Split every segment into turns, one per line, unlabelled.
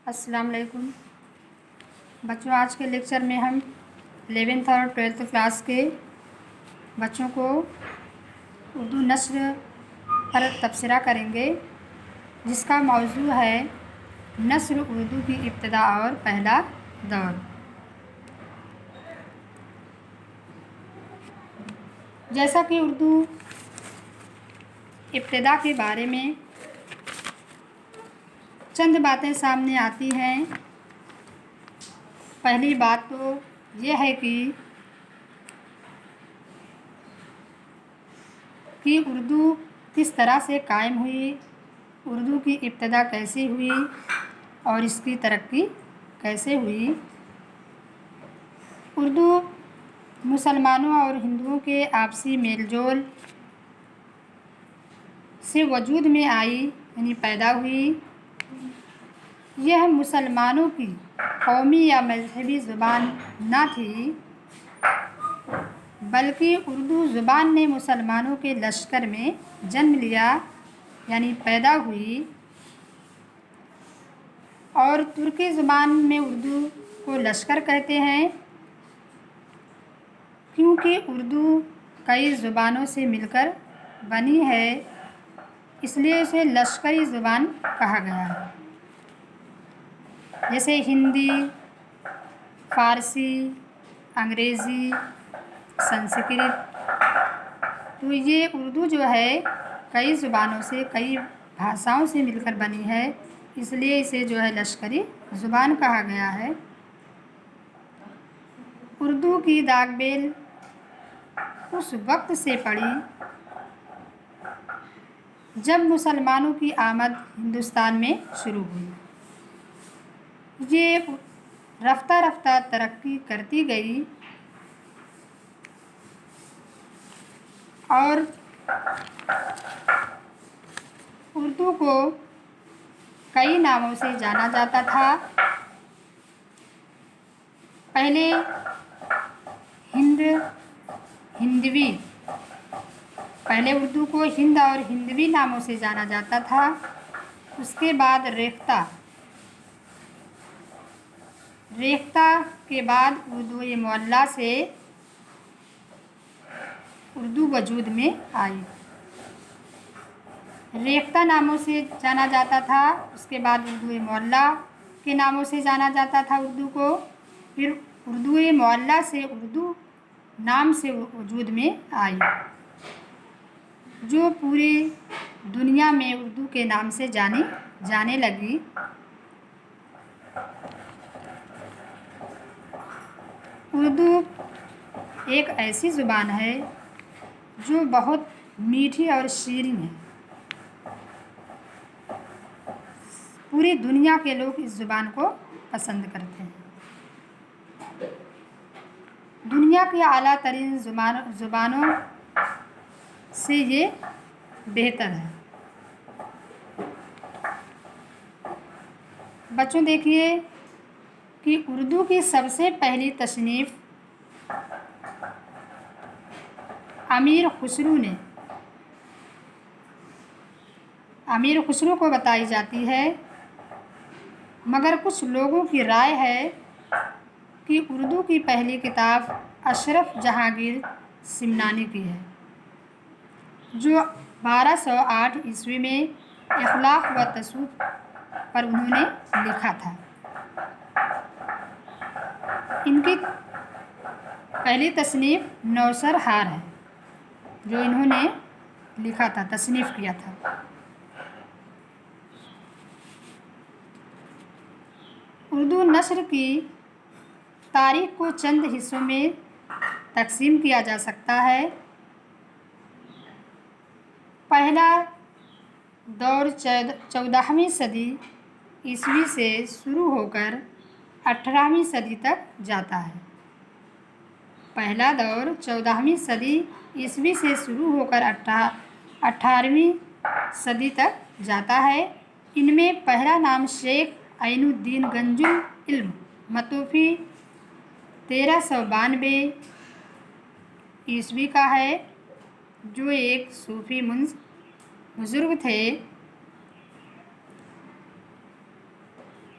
السلام علیکم بچوں، آج کے لیکچر میں ہم 11th اور 12th کلاس کے بچوں کو اردو نثر پر تبصرہ کریں گے، جس کا موضوع ہے نثر اردو کی ابتدا اور پہلا دور۔ جیسا کہ اردو ابتدا کے بارے میں چند باتیں سامنے آتی ہیں۔ پہلی بات تو یہ ہے کہ اردو کس طرح سے قائم ہوئی، اردو کی ابتدا کیسی ہوئی اور اس کی ترقی کیسے ہوئی۔ اردو مسلمانوں اور ہندوؤں کے آپسی میل جول سے وجود میں آئی، یعنی پیدا ہوئی۔ یہ مسلمانوں کی قومی یا مذہبی زبان نہ تھی، بلکہ اردو زبان نے مسلمانوں کے لشکر میں جنم لیا، یعنی پیدا ہوئی۔ اور ترکی زبان میں اردو کو لشکر کہتے ہیں، کیونکہ اردو کئی زبانوں سے مل کر بنی ہے، اس لیے اسے لشکری زبان کہا گیا ہے۔ جیسے ہندی، فارسی، انگریزی، سنسکرت، تو یہ اردو جو ہے کئی زبانوں سے، کئی بھاشاؤں سے مل کر بنی ہے، اس لیے اسے جو ہے لشکری زبان کہا گیا ہے۔ اردو کی داغ بیل اس وقت سے پڑی جب مسلمانوں کی آمد ہندوستان میں شروع ہوئی۔ یہ رفتہ رفتہ ترقی کرتی گئی اور اردو کو کئی ناموں سے جانا جاتا تھا۔ پہلے ہندوی، پہلے اردو کو ہند اور ہندوی ناموں سے جانا جاتا تھا۔ اس کے بعد ریختہ کے بعد اردو معلیٰ سے اردو وجود میں آئی۔ ریختہ ناموں سے جانا جاتا تھا، اس کے بعد اردو معلیٰ کے ناموں سے جانا جاتا تھا اردو کو، پھر اردو معلیٰ سے اردو نام سے وجود میں آئی، جو پوری دنیا میں اردو کے نام سے جانے لگی۔ اردو ایک ایسی زبان ہے جو بہت میٹھی اور شیریں ہے۔ پوری دنیا کے لوگ اس زبان کو پسند کرتے ہیں۔ دنیا کی اعلیٰ ترین زبانوں سے یہ بہتر ہے۔ بچوں دیکھیے کہ اردو کی سب سے پہلی تصنیف امیر خسرو کو بتائی جاتی ہے، مگر کچھ لوگوں کی رائے ہے کہ اردو کی پہلی کتاب اشرف جہانگیر سمنانی کی ہے، جو 1208 عیسوی میں اخلاق و تصوف پر انہوں نے لکھا تھا۔ ان کی پہلی تصنیف نوشر ہار ہے، جو انہوں نے لکھا تھا، تصنیف کیا تھا۔ اردو نثر کی تاریخ کو چند حصوں میں تقسیم کیا جا سکتا ہے۔ پہلا دور 14ویں صدی عیسوی سے شروع ہو کر 18ویں صدی تک جاتا ہے۔ پہلا دور 14ویں صدی عیسوی سے شروع ہو کر 18ویں صدی تک جاتا ہے۔ ان میں پہلا نام شیخ عین الدین گنج العلم متوفی 1392 عیسوی کا ہے، جو ایک صوفی بزرگ تھے۔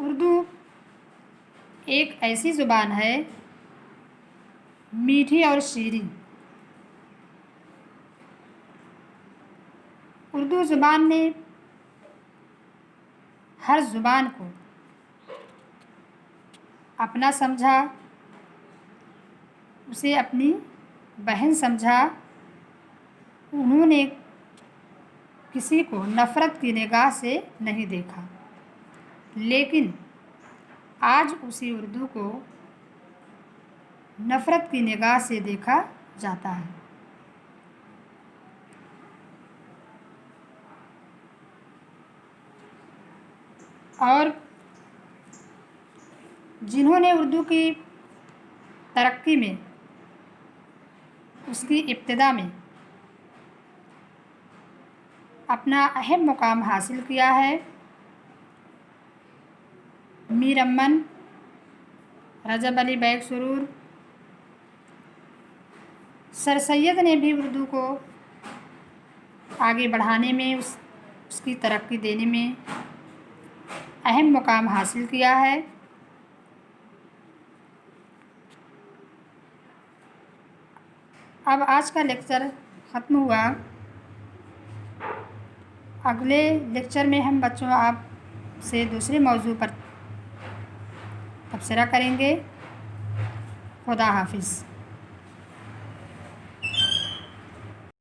اردو ایک ایسی زبان ہے میٹھی اور شیریں۔ اردو زبان نے ہر زبان کو اپنا سمجھا، اسے اپنی بہن سمجھا۔ انہوں نے کسی کو نفرت کی نگاہ سے نہیں دیکھا، لیکن آج اسی اردو کو نفرت کی نگاہ سے دیکھا جاتا ہے۔ اور جنہوں نے اردو کی ترقی میں، اس کی ابتدا میں اپنا اہم مقام حاصل کیا ہے، میر امن، رجب علی بیگ سرور، سر سید نے بھی اردو کو آگے بڑھانے میں، اس کی ترقی دینے میں اہم مقام حاصل کیا ہے۔ اب آج کا لیکچر ختم ہوا۔ اگلے لیکچر میں ہم بچوں آپ سے دوسرے موضوع پر تبصرہ کریں گے۔ خدا حافظ۔